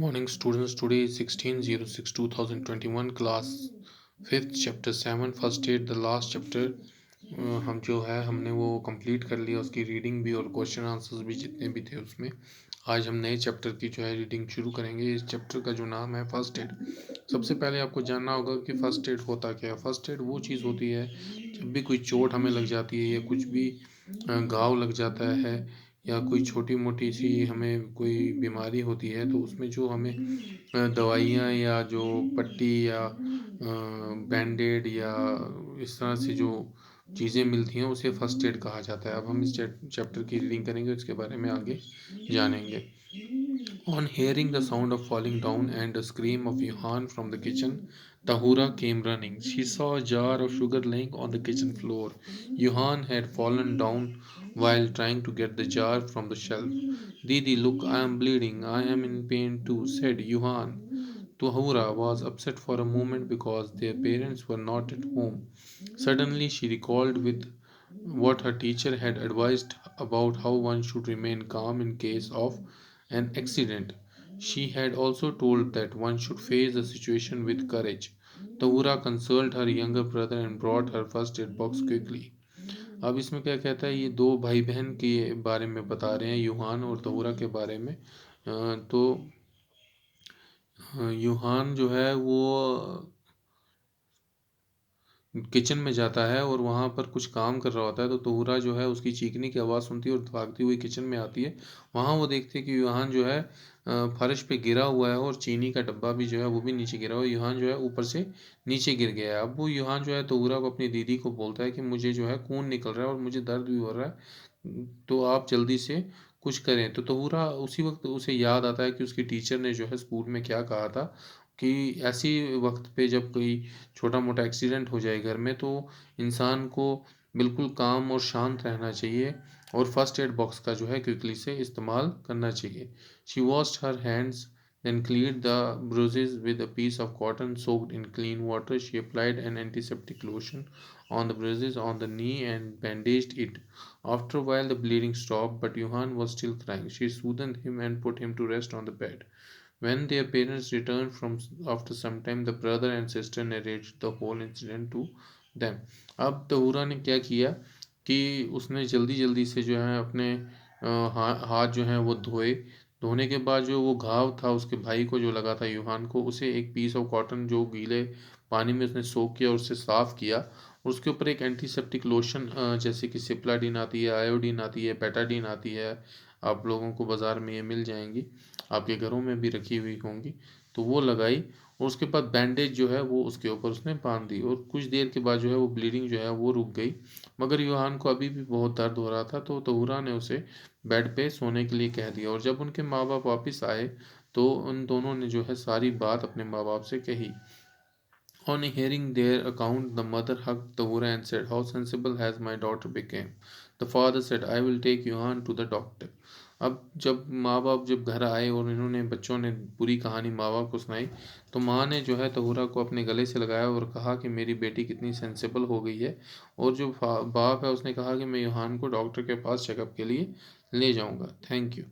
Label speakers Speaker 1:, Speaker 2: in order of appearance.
Speaker 1: Morning students, today is 16/06/2021, class 5th, chapter 7, first aid, the last chapter। हम जो है हमने वो कंप्लीट कर लिया, उसकी रीडिंग भी और क्वेश्चन आंसर्स भी जितने भी थे उसमें। आज हम नए चैप्टर की जो है रीडिंग शुरू करेंगे। इस चैप्टर का जो नाम है फर्स्ट एड। सबसे पहले आपको जानना होगा कि फर्स्ट एड होता क्या है। फर्स्ट एड वो चीज़ होती है जब भी कोई चोट हमें लग जाती है या कुछ भी घाव लग जाता है या कोई छोटी मोटी सी हमें कोई बीमारी होती है, तो उसमें जो हमें दवाइयाँ या जो पट्टी या बैंडेड या इस तरह से जो चीज़ें मिलती हैं उसे फर्स्ट एड कहा जाता है। अब हम इस चैप्टर की रीडिंग करेंगे, उसके बारे में आगे जानेंगे। On hearing the sound of falling down and a scream of Johann from the kitchen, Tahura came running. She saw a jar of sugar lying on the kitchen floor. Johann had fallen down while trying to get the jar from the shelf. Didi, look, I am bleeding. I am in pain too, said Johann. Tahura was upset for a moment because their parents were not at home. Suddenly, she recalled with what her teacher had advised about how one should remain calm in case of an accident. She had also told that one should face the situation with courage. Tahura consoled her younger brother and brought her first aid box quickly. अब इसमें क्या कहता है, ये दो भाई बहन के बारे में बता रहे हैं, यूहान और तहुरा के बारे में। तो यूहान जो है वो किचन में जाता है और वहाँ पर कुछ काम कर रहा होता है, तो तोहरा जो है उसकी चीखने की आवाज़ सुनती है और भागती हुई किचन में आती है। वहाँ वो देखती है कि यूहान जो है फर्श पे गिरा हुआ है और चीनी का डब्बा भी जो है वो भी नीचे गिरा हुआ है। यूहान जो है ऊपर से नीचे गिर गया है। अब वो यूहान जो है तोहरा को अपनी दीदी को बोलता है कि मुझे जो है खून निकल रहा है और मुझे दर्द भी हो रहा है, तो आप जल्दी से कुछ करें। तो तोहरा उसी वक्त उसे याद आता है कि उसकी टीचर ने जो है स्कूल में क्या कहा था कि ऐसी वक्त पे जब कोई छोटा मोटा एक्सीडेंट हो जाए घर में, तो इंसान को बिल्कुल काम और शांत रहना चाहिए और फर्स्ट एड बॉक्स का जो है क्विकली से इस्तेमाल करना चाहिए। She washed her hands, then cleared the bruises with a piece of cotton soaked in clean water. She applied an antiseptic lotion on the bruises on the knee and bandaged it. After a while, the bleeding stopped, but Johann was still crying. She soothed him and put him to rest on the bed. When their parents returned from after some time, the brother and sister narrated the whole incident to them. अब तहूरा ने क्या किया कि उसने जल्दी जल्दी से जो है अपने हाथ जो है वो धोए। धोने के बाद जो वो घाव था उसके भाई को जो लगा था यूहान को, उसे एक पीस ऑफ कॉटन जो गीले पानी में उसने सोक किया और उससे साफ किया। और उसके ऊपर एक एंटीसेप्टिक लोशन जैसे कि सिप्लाडीन आती है, आयोडीन आती है, बेटाडीन आती है, आप लोगों को बाज़ार में ये मिल जाएंगी, आपके घरों में भी रखी हुई होंगी, तो वो लगाई। और उसके बाद बैंडेज जो है वो उसके ऊपर उसने बांध दी और कुछ देर के बाद जो है वो ब्लीडिंग जो है वो रुक गई। मगर यूहान को अभी भी बहुत दर्द हो रहा था, तो तहुरा ने उसे बेड पे सोने के लिए कह दिया। और जब उनके माँ बाप वापस आए तो उन दोनों ने जो है सारी बात अपने माँ बाप से कही। On hearing their account, the mother hugged Tahura and said, "How sensible has my daughter become." The father said, "I will take Johan to the doctor." अब जब माँ बाप जब घर आए और इन्होंने बच्चों ने पूरी कहानी माँ बाप को सुनाई, तो माँ ने जो है तहुरा को अपने गले से लगाया और कहा कि मेरी बेटी कितनी सेंसिबल हो गई है। और जो बाप है उसने कहा कि मैं यूहान को डॉक्टर के पास चेकअप के लिए ले जाऊंगा। Thank you.